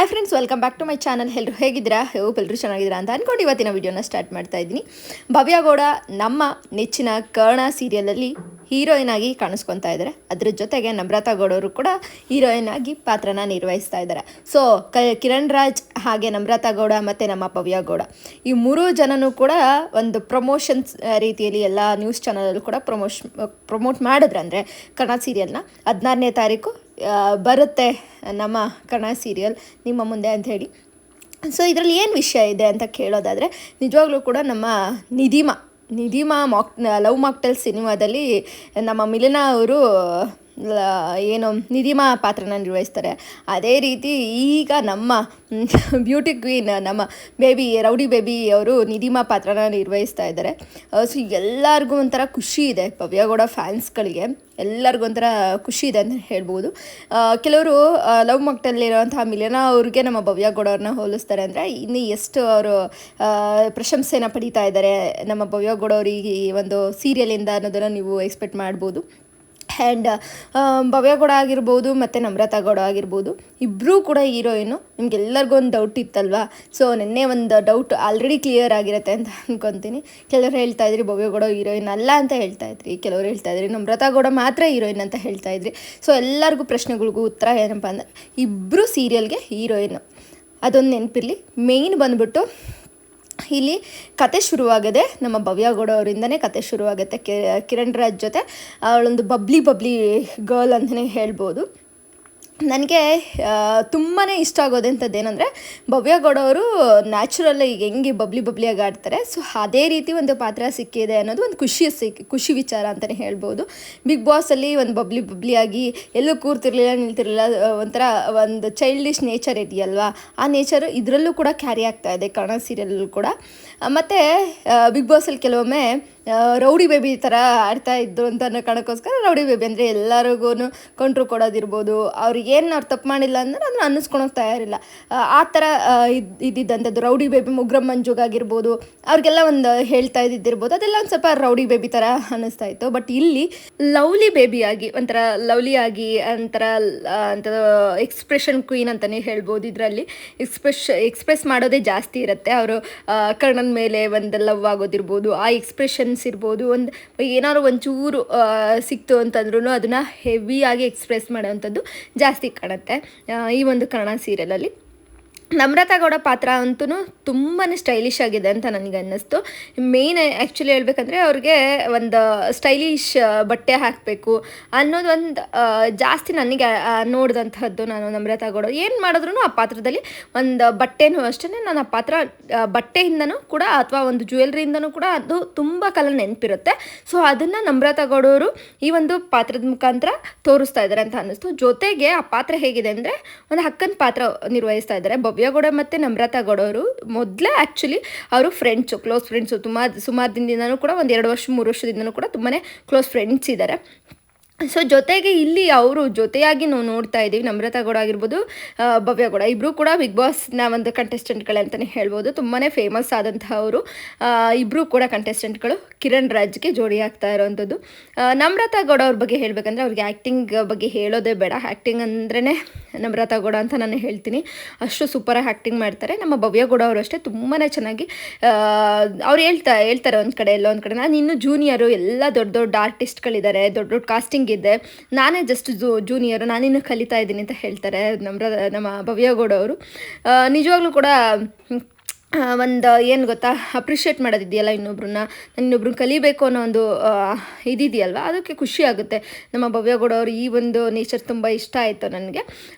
Hi friends, welcome back to my channel. ಎಲ್ಲರೂ ಹೇಗಿದ್ದೀರಾ? Hope ಎಲ್ಲರೂ ಚೆನ್ನಾಗಿದ್ದೀರಾ ಅಂತ ಅಂದ್ಕೊಂಡು ಇವತ್ತಿನ ವಿಡಿಯೋನ ಸ್ಟಾರ್ಟ್ ಮಾಡ್ತಾ ಇದ್ದೀನಿ. ಭವ್ಯ ಗೌಡ ನಮ್ಮ ನೆಚ್ಚಿನ ಕರ್ಣ ಸೀರಿಯಲಲ್ಲಿ ಹೀರೋಯಿನ್ ಆಗಿ ಕಾಣಿಸ್ಕೊತಾ ಇದ್ದಾರೆ. ಅದ್ರ ಜೊತೆಗೆ ನಮ್ರತಾ ಗೌಡ ಅವರು ಕೂಡ ಹೀರೋಯಿನ್ ಆಗಿ ಪಾತ್ರನ ನಿರ್ವಹಿಸ್ತಾ ಇದ್ದಾರೆ. ಸೊ ಕಿರಣ್ ರಾಜ್ ಹಾಗೆ ನಮ್ರತಾ ಗೌಡ ಮತ್ತು ನಮ್ಮ ಭವ್ಯ ಗೌಡ ಈ ಮೂರು ಜನನೂ ಕೂಡ ಒಂದು ಪ್ರಮೋಷನ್ಸ್ ರೀತಿಯಲ್ಲಿ ಎಲ್ಲ ನ್ಯೂಸ್ ಚಾನಲಲ್ಲೂ ಕೂಡ ಪ್ರಮೋಟ್ ಮಾಡಿದ್ರಂದರೆ ಕನ್ನಡ ಸೀರಿಯಲ್ನ 16ನೇ ತಾರೀಕು ಬರುತ್ತೆ ನಮ್ಮ ಕನ್ನಡ ಸೀರಿಯಲ್ ನಿಮ್ಮ ಮುಂದೆ ಅಂತ ಹೇಳಿ. ಸೊ ಇದರಲ್ಲಿ ಏನು ವಿಷಯ ಇದೆ ಅಂತ ಕೇಳೋದಾದರೆ, ನಿಜವಾಗ್ಲೂ ಕೂಡ ನಮ್ಮ ನಿಧಿಮಾ ಲವ್ ಮಾಕ್ಟೆಲ್ ಸಿನಿಮಾದಲ್ಲಿ ನಮ್ಮ ಮಿಲನಾ ಅವರು ಏನು ನಿಧಿಮಾ ಪಾತ್ರನ ನಿರ್ವಹಿಸ್ತಾರೆ. ಅದೇ ರೀತಿ ಈಗ ನಮ್ಮ ಬ್ಯೂಟಿ ಕ್ವೀನ್ ನಮ್ಮ ರೌಡಿ ಬೇಬಿ ಅವರು ನಿಧಿಮಾ ಪಾತ್ರನ ನಿರ್ವಹಿಸ್ತಾ ಇದ್ದಾರೆ. ಸೊ ಎಲ್ಲರಿಗೂ ಒಂಥರ ಖುಷಿ ಇದೆ, ಭವ್ಯಗೌಡ ಫ್ಯಾನ್ಸ್ಗಳಿಗೆ ಎಲ್ಲರಿಗೂ ಒಂಥರ ಖುಷಿ ಇದೆ ಅಂತ ಹೇಳ್ಬೋದು. ಕೆಲವರು ಲವ್ ಮಾಕ್ಟೆಲ್ಲಿರುವಂತಹ ಮಿಲನಾ ಅವ್ರಿಗೆ ನಮ್ಮ ಭವ್ಯಗೌಡ ಅವ್ರನ್ನ ಹೋಲಿಸ್ತಾರೆ. ಅಂದರೆ ಇನ್ನು ಎಷ್ಟು ಅವರು ಪ್ರಶಂಸೆನ ಪಡೀತಾ ಇದ್ದಾರೆ ನಮ್ಮ ಭವ್ಯಗೌಡ ಅವರಿಗೆ ಈ ಒಂದು ಸೀರಿಯಲಿಂದ ಅನ್ನೋದನ್ನು ನೀವು ಎಕ್ಸ್ಪೆಕ್ಟ್ ಮಾಡ್ಬೋದು. ಆ್ಯಂಡ್ ಭವ್ಯ ಗೌಡ ಆಗಿರ್ಬೋದು ಮತ್ತು ನಮ್ರತಾ ಗೌಡ ಆಗಿರ್ಬೋದು, ಇಬ್ಬರೂ ಕೂಡ ಹೀರೋಯಿನು. ನಿಮ್ಗೆಲ್ಲರಿಗೂ ಒಂದು ಡೌಟ್ ಇತ್ತಲ್ವಾ? ಸೊ ನಿನ್ನೆ ಒಂದು ಡೌಟ್ ಆಲ್ರೆಡಿ ಕ್ಲಿಯರ್ ಆಗಿರುತ್ತೆ ಅಂತ ಅಂದ್ಕೊತೀನಿ. ಕೆಲವರು ಹೇಳ್ತಾಯಿದ್ರಿ ಭವ್ಯ ಗೌಡ ಹೀರೋಯಿನ್ ಅಲ್ಲ ಅಂತ ಹೇಳ್ತಾಯಿದ್ರಿ, ಕೆಲವರು ಹೇಳ್ತಾಯಿದ್ರಿ ನಮ್ರತಾ ಗೌಡ ಮಾತ್ರ ಹೀರೋಯಿನ್ ಅಂತ ಹೇಳ್ತಾಯಿದ್ರಿ. ಸೊ ಎಲ್ಲರಿಗೂ ಪ್ರಶ್ನೆಗಳಿಗೂ ಉತ್ತರ ಏನಪ್ಪ ಅಂದರೆ, ಇಬ್ಬರು ಸೀರಿಯಲ್ಗೆ ಹೀರೋಯಿನು, ಅದೊಂದು ನೆನಪಿರಲಿ. ಮೇಯ್ನ್ ಬಂದುಬಿಟ್ಟು ಇಲ್ಲಿ ಕತೆ ಶುರುವಾಗದೆ ನಮ್ಮ ಭವ್ಯ ಗೌಡ ಅವರಿಂದನೇ ಕತೆ ಶುರುವಾಗುತ್ತೆ. ಕಿರಣ್ ರಾಜ್ ಜೊತೆ ಅವಳೊಂದು ಬಬ್ಲಿ ಗರ್ಲ್ ಅಂತಲೇ ಹೇಳ್ಬೋದು. ನನಗೆ ತುಂಬಾ ಇಷ್ಟ ಆಗೋದಂಥದ್ದು ಏನಂದರೆ, ಭವ್ಯ ಗೌಡ ಅವರು ನ್ಯಾಚುರಲ್ ಈಗ ಹೆಂಗೆ ಬಬ್ಲಿಯಾಗಿ ಆಡ್ತಾರೆ, ಸೊ ಅದೇ ರೀತಿ ಒಂದು ಪಾತ್ರ ಸಿಕ್ಕಿದೆ ಅನ್ನೋದು ಒಂದು ಖುಷಿ ವಿಚಾರ ಅಂತಲೇ ಹೇಳ್ಬೋದು. ಬಿಗ್ ಬಾಸಲ್ಲಿ ಒಂದು ಬಬ್ಲಿಯಾಗಿ ಎಲ್ಲೂ ಕೂರ್ತಿರ್ಲಿಲ್ಲ, ನಿಲ್ತಿರಲಿಲ್ಲ, ಒಂಥರ ಒಂದು ಚೈಲ್ಡಿಶ್ ನೇಚರ್ ಇದೆಯಲ್ವಾ, ಆ ನೇಚರು ಇದರಲ್ಲೂ ಕೂಡ ಕ್ಯಾರಿ ಆಗ್ತಾ ಇದೆ ಕನ್ನಡ ಸೀರಿಯಲ್ಲೂ ಕೂಡ. ಮತ್ತು ಬಿಗ್ ಬಾಸಲ್ಲಿ ಕೆಲವೊಮ್ಮೆ ರೌಡಿ ಬೇಬಿ ಥರ ಆಡ್ತಾ ಇದ್ದು ಅಂತ ಅನ್ನೋ ಕಾರಣಕ್ಕೋಸ್ಕರ ರೌಡಿ ಬೇಬಿ ಅಂದರೆ ಎಲ್ಲರಿಗೂ ಕಂಟ್ರು ಕೊಡೋದಿರ್ಬೋದು, ಅವ್ರಿಗೇನು ಅವ್ರು ತಪ್ಪು ಮಾಡಿಲ್ಲ ಅಂದರೆ ಅದನ್ನು ಅನ್ನಿಸ್ಕೊಳಕ್ಕೆ ತಯಾರಿಲ್ಲ, ಆ ಥರ ಇದ್ದಿದ್ದಂಥದ್ದು ರೌಡಿ ಬೇಬಿ. ಮುಗ್ರಂ ಮಂಜುಗಾಗಿರ್ಬೋದು, ಅವ್ರಿಗೆಲ್ಲ ಒಂದು ಹೇಳ್ತಾ ಇದ್ದಿದ್ದಿರ್ಬೋದು, ಅದೆಲ್ಲ ಒಂದು ಸ್ವಲ್ಪ ರೌಡಿ ಬೇಬಿ ಥರ ಅನ್ನಿಸ್ತಾ ಇತ್ತು. ಬಟ್ ಇಲ್ಲಿ ಲವ್ಲಿ ಬೇಬಿಯಾಗಿ ಒಂಥರ ಲವ್ಲಿಯಾಗಿ ಒಂಥರ ಅಂತ ಎಕ್ಸ್ಪ್ರೆಷನ್ ಕ್ವೀನ್ ಅಂತಲೇ ಹೇಳ್ಬೋದು. ಇದರಲ್ಲಿ ಎಕ್ಸ್ಪ್ರೆಸ್ ಮಾಡೋದೇ ಜಾಸ್ತಿ ಇರುತ್ತೆ. ಅವರು ಕರ್ಣನ ಮೇಲೆ ಒಂದು ಲವ್ ಆಗೋದಿರ್ಬೋದು, ಆ ಎಕ್ಸ್ಪ್ರೆಷನ್ಸ್ ಇರ್ಬೋದು, ಒಂದು ಏನಾದ್ರು ಒಂಚೂರು ಸಿಕ್ತು ಅಂತಂದ್ರೂ ಅದನ್ನು ಹೆವಿಯಾಗಿ ಎಕ್ಸ್ಪ್ರೆಸ್ ಮಾಡೋವಂಥದ್ದು ಜಾಸ್ತಿ ಕಾಣುತ್ತೆ ಈ ಒಂದು ಕನ್ನಡ ಸೀರಿಯಲಲ್ಲಿ. ನಮ್ರತಾ ಗೌಡ ಪಾತ್ರ ಅಂತೂ ತುಂಬಾ ಸ್ಟೈಲಿಶ್ ಆಗಿದೆ ಅಂತ ನನಗೆ ಅನ್ನಿಸ್ತು. ಮೇಯ್ನ್ ಆ್ಯಕ್ಚುಲಿ ಹೇಳ್ಬೇಕಂದ್ರೆ, ಅವ್ರಿಗೆ ಒಂದು ಸ್ಟೈಲಿಶ್ ಬಟ್ಟೆ ಹಾಕಬೇಕು ಅನ್ನೋದೊಂದು ಜಾಸ್ತಿ ನನಗೆ ನೋಡಿದಂಥದ್ದು. ನಾನು ನಮ್ರತಾ ಗೌಡ ಏನು ಮಾಡಿದ್ರು ಆ ಪಾತ್ರದಲ್ಲಿ ಒಂದು ಬಟ್ಟೆನೂ ಅಷ್ಟೇ, ನಾನು ಆ ಪಾತ್ರ ಬಟ್ಟೆಯಿಂದನೂ ಕೂಡ ಅಥವಾ ಒಂದು ಜ್ಯುವೆಲ್ರಿಯಿಂದನೂ ಕೂಡ ಅದು ತುಂಬ ಕಾಲ ನೆನಪಿರುತ್ತೆ. ಸೊ ಅದನ್ನು ನಮ್ರತಾ ಗೌಡವರು ಈ ಒಂದು ಪಾತ್ರದ ಮುಖಾಂತರ ತೋರಿಸ್ತಾ ಇದ್ದಾರೆ ಅಂತ ಅನ್ನಿಸ್ತು. ಜೊತೆಗೆ ಆ ಪಾತ್ರ ಹೇಗಿದೆ ಅಂದರೆ, ಒಂದು ಅಕ್ಕನ ಪಾತ್ರ ನಿರ್ವಹಿಸ್ತಾ ಇದ್ದಾರೆ. ಭವ್ಯ ಗೌಡ ಮತ್ತು ನಮ್ರತಾ ಗೌಡ ಅವರು ಮೊದಲೇ ಆ್ಯಕ್ಚುಲಿ ಅವರು ಕ್ಲೋಸ್ ಫ್ರೆಂಡ್ಸು. ಸುಮಾರು ದಿನದಿಂದನೂ ಕೂಡ ಒಂದು 2-3 ವರ್ಷದಿಂದನೂ ಕೂಡ ತುಂಬಾ ಕ್ಲೋಸ್ ಫ್ರೆಂಡ್ಸ್ ಇದ್ದಾರೆ. ಸೊ ಜೊತೆಗೆ ಇಲ್ಲಿ ಅವರು ಜೊತೆಯಾಗಿ ನಾವು ನೋಡ್ತಾ ಇದ್ದೀವಿ, ನಮ್ರತಾ ಗೌಡ ಆಗಿರ್ಬೋದು, ಭವ್ಯ ಗೌಡ ಇಬ್ಬರು ಕೂಡ ಬಿಗ್ ಬಾಸ್ನ ಒಂದು ಕಂಟೆಸ್ಟೆಂಟ್ಗಳೇ ಅಂತಲೇ ಹೇಳ್ಬೋದು. ತುಂಬಾ ಫೇಮಸ್ ಆದಂತಹ ಅವರು ಇಬ್ಬರು ಕೂಡ ಕಂಟೆಸ್ಟೆಂಟ್ಗಳು ಕಿರಣ್ ರಾಜ್ಗೆ ಜೋಡಿ ಆಗ್ತಾ ಇರೋವಂಥದ್ದು. ನಮ್ರತಾ ಗೌಡ ಅವ್ರ ಬಗ್ಗೆ ಹೇಳಬೇಕಂದ್ರೆ, ಅವ್ರಿಗೆ ಆ್ಯಕ್ಟಿಂಗ್ ಬಗ್ಗೆ ಹೇಳೋದೇ ಬೇಡ. ಆ್ಯಕ್ಟಿಂಗ್ ಅಂದ್ರೇ ನಮ್ರತಾ ಗೌಡ ಅಂತ ನಾನು ಹೇಳ್ತೀನಿ, ಅಷ್ಟು ಸೂಪರಾಗಿ ಆ್ಯಕ್ಟಿಂಗ್ ಮಾಡ್ತಾರೆ. ನಮ್ಮ ಭವ್ಯ ಗೌಡ ಅವರು ಅಷ್ಟೇ ತುಂಬಾ ಚೆನ್ನಾಗಿ ಅವ್ರು ಹೇಳ್ತಾರೆ ಒಂದು ಕಡೆ ಎಲ್ಲೋ ಒಂದು ಕಡೆ, ನಾನು ಇನ್ನೂ ಜೂನಿಯರು, ಎಲ್ಲ ದೊಡ್ಡ ಆರ್ಟಿಸ್ಟ್ಗಳಿದ್ದಾರೆ, ದೊಡ್ಡ ಕಾಸ್ಟಿಂಗ್ ಇದೆ, ನಾನೇ ಜಸ್ಟ್ ಜೂನಿಯರು, ನಾನಿನ್ನೂ ಕಲಿತಾ ಇದ್ದೀನಿ ಅಂತ ಹೇಳ್ತಾರೆ ನಮ್ಮ ಭವ್ಯ ಗೌಡ ಅವರು. ನಿಜವಾಗ್ಲೂ ಕೂಡ ಒಂದು ಏನು ಗೊತ್ತಾ, ಅಪ್ರಿಷಿಯೇಟ್ ಮಾಡೋದಿದೆಯಲ್ಲ ಇನ್ನೊಬ್ರನ್ನ ಕಲಿಬೇಕು ಅನ್ನೋ ಒಂದು ಇದಿದೆಯಲ್ವ, ಅದಕ್ಕೆ ಖುಷಿ ಆಗುತ್ತೆ. ನಮ್ಮ ಭವ್ಯ ಗೌಡ ಅವರು ಈ ಒಂದು ನೇಚರ್ ತುಂಬ ಇಷ್ಟ ಆಯಿತು ನನಗೆ.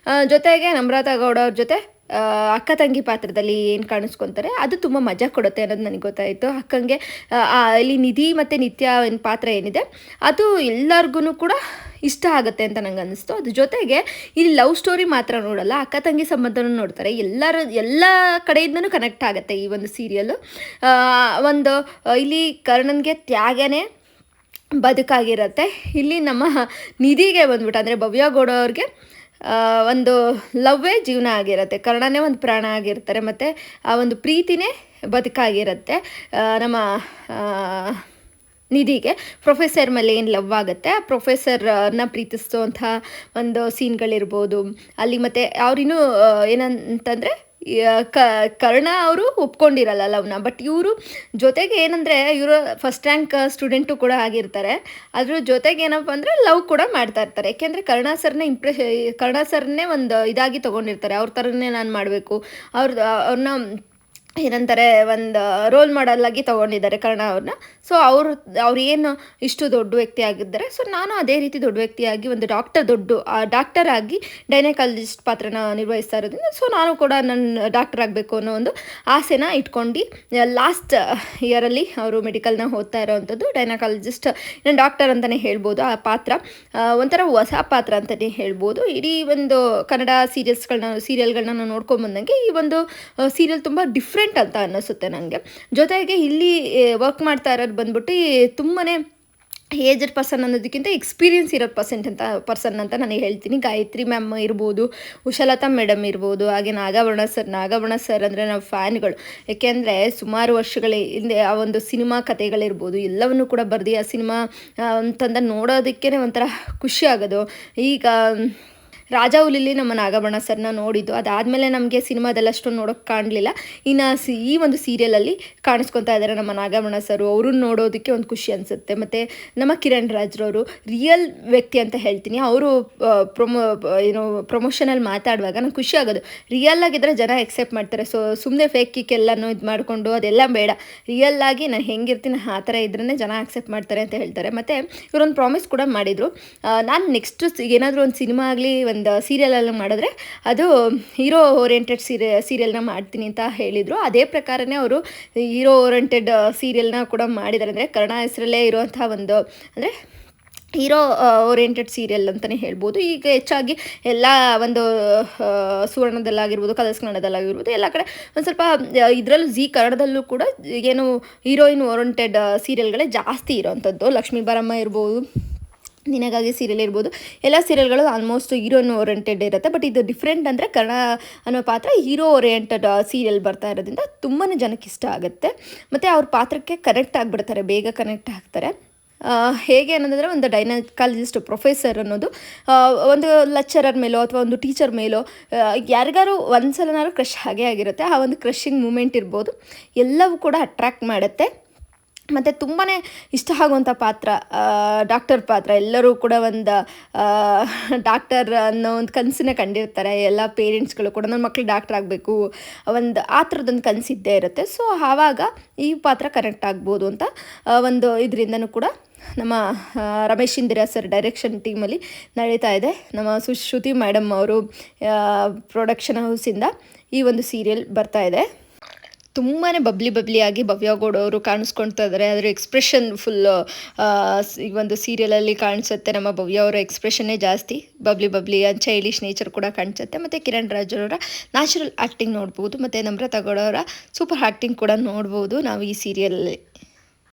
ಜೊತೆಗೆ ನಮ್ರತಾ ಗೌಡ ಅವ್ರ ಜೊತೆ ಅಕ್ಕ ತಂಗಿ ಪಾತ್ರದಲ್ಲಿ ಏನು ಕಾಣಿಸ್ಕೊತಾರೆ ಅದು ತುಂಬ ಮಜಾ ಕೊಡುತ್ತೆ ಅನ್ನೋದು ನನಗೆ ಗೊತ್ತಾಯಿತು. ಅಕ್ಕಂಗೆ ಇಲ್ಲಿ ನಿಧಿ ಮತ್ತು ನಿತ್ಯ ಒಂದು ಪಾತ್ರ ಏನಿದೆ ಅದು ಎಲ್ಲರಿಗೂ ಕೂಡ ಇಷ್ಟ ಆಗುತ್ತೆ ಅಂತ ನಂಗೆ ಅನ್ನಿಸ್ತು. ಅದ್ರ ಜೊತೆಗೆ ಇಲ್ಲಿ ಲವ್ ಸ್ಟೋರಿ ಮಾತ್ರ ನೋಡಲ್ಲ, ಅಕ್ಕ ತಂಗಿ ಸಂಬಂಧನೂ ನೋಡ್ತಾರೆ. ಎಲ್ಲ ಕಡೆಯಿಂದನೂ ಕನೆಕ್ಟ್ ಆಗುತ್ತೆ ಈ ಒಂದು ಸೀರಿಯಲ್ಲು. ಒಂದು ಇಲ್ಲಿ ಕರ್ಣನ್ಗೆ ತ್ಯಾಗನೇ ಬದುಕಾಗಿರುತ್ತೆ. ಇಲ್ಲಿ ನಮ್ಮ ನಿಧಿಗೆ ಬಂದ್ಬಿಟ್ಟು ಅಂದರೆ ಭವ್ಯ ಗೌಡ ಅವ್ರಿಗೆ ಒಂದು ಲವ್ವೇ ಜೀವನ ಆಗಿರುತ್ತೆ, ಕರ್ಣನೇ ಒಂದು ಪ್ರಾಣ ಆಗಿರ್ತಾರೆ, ಮತ್ತು ಆ ಒಂದು ಪ್ರೀತಿನೇ ಬದುಕಾಗಿರುತ್ತೆ. ನಮ್ಮ ನಿಧಿಗೆ ಪ್ರೊಫೆಸರ್ ಮೇಲೆ ಏನು ಲವ್ ಆಗುತ್ತೆ, ಆ ಪ್ರೊಫೆಸರ್ನ ಪ್ರೀತಿಸುವಂಥ ಒಂದು ಸೀನ್ಗಳಿರ್ಬೋದು ಅಲ್ಲಿ. ಮತ್ತು ಅವ್ರಿನ್ನೂ ಏನಂತಂದರೆ ಕರ್ಣ ಅವರು ಒಪ್ಕೊಂಡಿರಲ್ಲ ಲವ್ನ, ಬಟ್ ಇವರು ಜೊತೆಗೆ ಏನಂದರೆ ಇವರು ಫಸ್ಟ್ ರ್ಯಾಂಕ್ ಸ್ಟೂಡೆಂಟು ಕೂಡ ಆಗಿರ್ತಾರೆ. ಅದ್ರ ಜೊತೆಗೆ ಏನಪ್ಪ ಅಂದರೆ ಲವ್ ಕೂಡ ಮಾಡ್ತಾ ಇರ್ತಾರೆ. ಯಾಕೆಂದರೆ ಕರ್ಣ ಸರ್ನೇ ಒಂದು ಇದಾಗಿ ತೊಗೊಂಡಿರ್ತಾರೆ, ಅವ್ರ ಥರನೇ ನಾನು ಮಾಡಬೇಕು, ಅವ್ರನ್ನ ಏನಂತಾರೆ ಒಂದು ರೋಲ್ ಮಾಡಲಾಗಿ ತೊಗೊಂಡಿದ್ದಾರೆ ಕರ್ಣ ಅವ್ರನ್ನ. ಸೊ ಅವ್ರು ಏನು ಇಷ್ಟು ದೊಡ್ಡ ವ್ಯಕ್ತಿ ಆಗಿದ್ದಾರೆ, ಸೊ ನಾನು ಅದೇ ರೀತಿ ದೊಡ್ಡ ವ್ಯಕ್ತಿಯಾಗಿ ಒಂದು ಡಾಕ್ಟರ್ ಆಗಿ ಗೈನಕಾಲಜಿಸ್ಟ್ ಪಾತ್ರನ ನಿರ್ವಹಿಸ್ತಾ ಇರೋದ್ರಿಂದ ಸೊ ನಾನು ಕೂಡ ನನ್ನ ಡಾಕ್ಟರ್ ಆಗಬೇಕು ಅನ್ನೋ ಒಂದು ಆಸೆನ ಇಟ್ಕೊಂಡು ಲಾಸ್ಟ್ ಇಯರಲ್ಲಿ ಅವರು ಮೆಡಿಕಲ್ನ ಓದ್ತಾ ಇರೋವಂಥದ್ದು. ಗೈನಕಾಲಜಿಸ್ಟ್ ಡಾಕ್ಟರ್ ಅಂತಲೇ ಹೇಳ್ಬೋದು. ಆ ಪಾತ್ರ ಒಂಥರ ಹೊಸ ಪಾತ್ರ ಅಂತಲೇ ಹೇಳ್ಬೋದು. ಇಡೀ ಒಂದು ಕನ್ನಡ ಸೀರಿಯಲ್ಗಳನ್ನ ನಾವು ನೋಡ್ಕೊಂಬಂದಂಗೆ ಈ ಒಂದು ಸೀರಿಯಲ್ ತುಂಬ ಡಿಫ್ರೆಂಟ್ ಅಂತ ಅನ್ನಿಸುತ್ತೆ ನನಗೆ. ಜೊತೆಗೆ ಇಲ್ಲಿ ವರ್ಕ್ ಮಾಡ್ತಾ ಇರೋದು ಬಂದ್ಬಿಟ್ಟು ತುಂಬಾ ಏಜ್ಡ್ ಪರ್ಸನ್ ಅನ್ನೋದಕ್ಕಿಂತ ಎಕ್ಸ್ಪೀರಿಯನ್ಸ್ ಇರೋ ಪರ್ಸನ್ ಅಂತ ನಾನು ಹೇಳ್ತೀನಿ. ಗಾಯತ್ರಿ ಮ್ಯಾಮ್ ಇರ್ಬೋದು, ಉಷಾಲತಾ ಮೇಡಮ್ ಇರ್ಬೋದು, ಹಾಗೆ ನಾಗಭರಣ ಸರ್ ಅಂದರೆ ನಾವು ಫ್ಯಾನ್ಗಳು. ಏಕೆಂದರೆ ಸುಮಾರು ವರ್ಷಗಳ ಹಿಂದೆ ಆ ಒಂದು ಸಿನಿಮಾ ಕಥೆಗಳಿರ್ಬೋದು ಎಲ್ಲವನ್ನು ಕೂಡ ಬರೆದು ಆ ಸಿನಿಮಾ ಅಂತಂದ ನೋಡೋದಕ್ಕೇ ಒಂಥರ ಖುಷಿ ಆಗೋದು. ಈಗ ರಾಜಾ ಹುಲಿಲಿ ನಮ್ಮ ನಾಗಭರಣ ಸರ್ನ ನೋಡಿದ್ದು, ಅದಾದಮೇಲೆ ನಮಗೆ ಸಿನಿಮಾದಲ್ಲಿ ಅಷ್ಟೊಂದು ನೋಡೋಕ್ಕೆ ಕಾಣಲಿಲ್ಲ. ಇನ್ನು ಈ ಒಂದು ಸೀರಿಯಲಲ್ಲಿ ಕಾಣಿಸ್ಕೊತಾ ಇದ್ದಾರೆ ನಮ್ಮ ನಾಗಭರಣ ಸರು. ಅವ್ರನ್ನ ನೋಡೋದಕ್ಕೆ ಒಂದು ಖುಷಿ ಅನಿಸುತ್ತೆ. ಮತ್ತು ನಮ್ಮ ಕಿರಣ್ ರಾಜ್ರವರು ರಿಯಲ್ ವ್ಯಕ್ತಿ ಅಂತ ಹೇಳ್ತೀನಿ. ಅವರು ಪ್ರಮೋಷನಲ್ಲಿ ಮಾತಾಡುವಾಗ ನಂಗೆ ಖುಷಿ ಆಗೋದು. ರಿಯಲ್ ಆಗಿದ್ದರೆ ಜನ ಎಕ್ಸೆಪ್ಟ್ ಮಾಡ್ತಾರೆ. ಸೊ ಸುಮ್ಮನೆ ಫೇಕ್ ಕಿಕ್ಕೆಲ್ಲನೂ ಇದು ಮಾಡಿಕೊಂಡು ಅದೆಲ್ಲ ಬೇಡ, ರಿಯಲ್ ಆಗಿ ನಾನು ಹೆಂಗಿರ್ತೀನಿ ಆ ಥರ ಇದ್ರೇ ಜನ ಆಕ್ಸೆಪ್ಟ್ ಮಾಡ್ತಾರೆ ಅಂತ ಹೇಳ್ತಾರೆ. ಮತ್ತು ಇವರೊಂದು ಪ್ರಾಮಿಸ್ ಕೂಡ ಮಾಡಿದರು, ನಾನು ನೆಕ್ಸ್ಟ್ ಏನಾದರೂ ಒಂದು ಸಿನಿಮಾ ಆಗಲಿ ಒಂದು ಸೀರಿಯಲೆಲ್ಲ ಮಾಡಿದ್ರೆ ಅದು ಹೀರೋ ಓರಿಯೆಂಟೆಡ್ ಸೀರಿಯಲ್ನ ಮಾಡ್ತೀನಿ ಅಂತ ಹೇಳಿದರು. ಅದೇ ಪ್ರಕಾರನೇ ಅವರು ಹೀರೋ ಓರಿಯೆಂಟೆಡ್ ಸೀರಿಯಲ್ನ ಕೂಡ ಮಾಡಿದ್ದಾರೆ. ಅಂದರೆ ಕನ್ನಡ ಹೆಸರಲ್ಲೇ ಇರುವಂಥ ಒಂದು ಅಂದರೆ ಹೀರೋ ಓರಿಯೆಂಟೆಡ್ ಸೀರಿಯಲ್ ಅಂತಲೇ ಹೇಳ್ಬೋದು. ಈಗ ಹೆಚ್ಚಾಗಿ ಎಲ್ಲ ಒಂದು ಸುವರ್ಣದಲ್ಲಾಗಿರ್ಬೋದು, ಕಲರ್ಸ್ ಕನ್ನಡದಲ್ಲಾಗಿರ್ಬೋದು ಎಲ್ಲ ಕಡೆ ಒಂದು ಸ್ವಲ್ಪ ಇದರಲ್ಲೂ ಜಿ ಕನ್ನಡದಲ್ಲೂ ಕೂಡ ಏನು ಹೀರೋಯಿನ್ ಓರಿಯೆಂಟೆಡ್ ಸೀರಿಯಲ್ಗಳೇ ಜಾಸ್ತಿ ಇರೋವಂಥದ್ದು. ಲಕ್ಷ್ಮೀ ಬಾರಮ್ಮ ಇರ್ಬೋದು, ನಿನಗಾಗಿ ಸೀರಿಯಲ್ ಇರ್ಬೋದು, ಎಲ್ಲ ಸೀರಿಯಲ್ಗಳು ಆಲ್ಮೋಸ್ಟ್ ಹೀರೋಯಿನ್ ಓರಿಯೆಂಟೆಡ್ ಇರುತ್ತೆ. ಬಟ್ ಇದು ಡಿಫ್ರೆಂಟ್ ಅಂದರೆ ಕನ್ನಡ ಅನ್ನೋ ಪಾತ್ರ ಹೀರೋ ಓರಿಯೆಂಟೆಡ್ ಸೀರಿಯಲ್ ಬರ್ತಾ ಇರೋದ್ರಿಂದ ತುಂಬಾ ಜನಕ್ಕೆ ಇಷ್ಟ ಆಗುತ್ತೆ. ಮತ್ತು ಅವ್ರ ಪಾತ್ರಕ್ಕೆ ಕನೆಕ್ಟ್ ಆಗಿಬಿಡ್ತಾರೆ, ಬೇಗ ಕನೆಕ್ಟ್ ಆಗ್ತಾರೆ. ಹೇಗೆ ಅನ್ನೋದಾದರೆ ಒಂದು ಗೈನಕಾಲಜಿಸ್ಟ್ ಪ್ರೊಫೆಸರ್ ಅನ್ನೋದು ಒಂದು ಲೆಕ್ಚರರ್ ಮೇಲೋ ಅಥವಾ ಒಂದು ಟೀಚರ್ ಮೇಲೋ ಯಾರಿಗಾರು ಒಂದು ಸಲನಾದ್ರು ಕ್ರಶ್ ಹಾಗೇ ಆಗಿರುತ್ತೆ. ಆ ಒಂದು ಕ್ರಶಿಂಗ್ ಮೂಮೆಂಟ್ ಇರ್ಬೋದು, ಎಲ್ಲವೂ ಕೂಡ ಅಟ್ರ್ಯಾಕ್ಟ್ ಮಾಡುತ್ತೆ. ಮತ್ತು ತುಂಬಾ ಇಷ್ಟ ಆಗುವಂಥ ಪಾತ್ರ ಡಾಕ್ಟರ್ ಪಾತ್ರ. ಎಲ್ಲರೂ ಕೂಡ ಒಂದು ಡಾಕ್ಟರ್ ಅನ್ನೋ ಒಂದು ಕನಸನ್ನೇ ಕಂಡಿರ್ತಾರೆ. ಎಲ್ಲ ಪೇರೆಂಟ್ಸ್ಗಳು ಕೂಡ ನನ್ನ ಮಕ್ಕಳು ಡಾಕ್ಟರ್ ಆಗಬೇಕು ಒಂದು ಆ ಥರದ್ದೊಂದು ಕನಸಿದ್ದೇ ಇರುತ್ತೆ. ಸೊ ಆವಾಗ ಈ ಪಾತ್ರ ಕರೆಕ್ಟ್ ಆಗ್ಬೋದು ಅಂತ ಒಂದು ಇದರಿಂದನೂ ಕೂಡ ನಮ್ಮ ರಮೇಶ್ ಇಂದಿರಾ ಸರ್ ಡೈರೆಕ್ಷನ್ ಟೀಮಲ್ಲಿ ನಡೀತಾ ಇದೆ. ನಮ್ಮ ಶ್ರುತಿ ಮೇಡಮ್ ಅವರು ಪ್ರೊಡಕ್ಷನ್ ಹೌಸಿಂದ ಈ ಒಂದು ಸೀರಿಯಲ್ ಬರ್ತಾ ಇದೆ. ತುಂಬಾ ಬಬ್ಲಿಯಾಗಿ ಭವ್ಯ ಗೌಡ ಅವರು ಕಾಣಿಸ್ಕೊಳ್ತಾ ಇದ್ದಾರೆ. ಅದರ ಎಕ್ಸ್ಪ್ರೆಷನ್ ಫುಲ್ಲು ಈ ಒಂದು ಸೀರಿಯಲಲ್ಲಿ ಕಾಣಿಸುತ್ತೆ. ನಮ್ಮ ಭವ್ಯ ಅವರ ಎಕ್ಸ್ಪ್ರೆಷನ್ನೇ ಜಾಸ್ತಿ ಬಬ್ಲಿ ಚೈಲ್ಡಿಶ್ ನೇಚರ್ ಕೂಡ ಕಾಣಿಸುತ್ತೆ. ಮತ್ತು ಕಿರಣ್ ರಾಜ್ ಅವರ ನ್ಯಾಚುರಲ್ ಆ್ಯಕ್ಟಿಂಗ್ ನೋಡ್ಬೋದು, ಮತ್ತು ನಮ್ರತಾ ಗೌಡ ಅವರ ಸೂಪರ್ ಆ್ಯಕ್ಟಿಂಗ್ ಕೂಡ ನೋಡ್ಬೋದು ನಾವು ಈ ಸೀರಿಯಲಲ್ಲಿ.